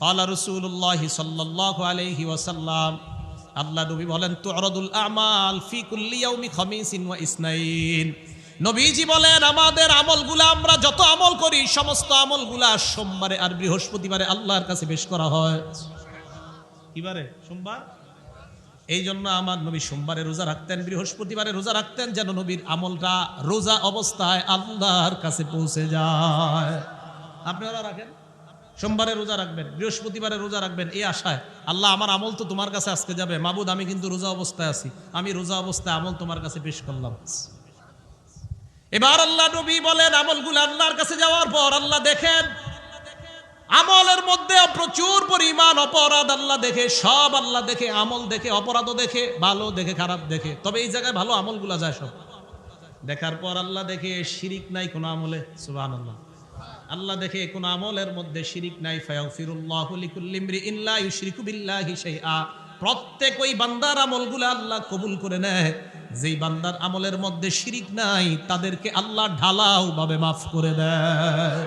ক্বালা রাসূলুল্লাহি সাল্লাল্লাহু আলাইহি ওয়াসাল্লাম, আল্লাহ নবী বলেন, তু'রাদুল আমাল ফি কুল্লি ইয়াউমি খামিসিন ওয়া ইসনাইন। নবীজি বলেন, আমাদের আমলগুলা, আমরা যত আমল করি সমস্ত আমলগুলা সোমবারে আর বৃহস্পতিবারে আল্লাহর কাছে পেশ করা হয়। কিবারে? সোমবার। এই জন্য আমার নবী সোমবারে রোজা রাখতেন, বৃহস্পতিবারে রোজা রাখতেন, যেন নবীর আমলটা রোজা অবস্থায় আল্লাহর কাছে পৌঁছে যায়। আপনারা রাখেন, সোমবারে রোজা রাখবেন, বৃহস্পতিবারে রোজা রাখবেন, এই আশায় আল্লাহ আমার আমল তো তোমার কাছে আজকে যাবে, মাবুদ আমি কিন্তু রোজা অবস্থায় আছি, আমি রোজা অবস্থায় আমল তোমার কাছে পেশ করলাম। এবার আল্লাহ নবী বলেন, আমলগুলো আল্লাহর কাছে যাওয়ার পর আল্লাহ দেখেন আমলের মধ্যে প্রচুর পরিমাণ অপরাধ আল্লাহ দেখে, সব আল্লাহ দেখে, আমল দেখে, অপরাধও দেখে, ভালো দেখে, খারাপ দেখে, তবে এই জায়গায় ভালো আমলগুলা যায় সব। দেখার পর আল্লাহ দেখে শিরিক নাই কোনো আমলে, সুবহানাল্লাহ। আল্লাহ দেখে কোন আমলের মধ্যে শিরিক নাই, ফায়াগফিরুল্লাহু লিকুল্লি ইমরিইন লা ইউশরিকু বিল্লাহি শাইআ। প্রত্যেক ওই বান্দার আমলগুলো আল্লাহ কবুল করে নেয়, যেই বান্দার আমলের মধ্যে শিরিক নাই তাদেরকে আল্লাহ ঢালাও ভাবে মাফ করে দেয়।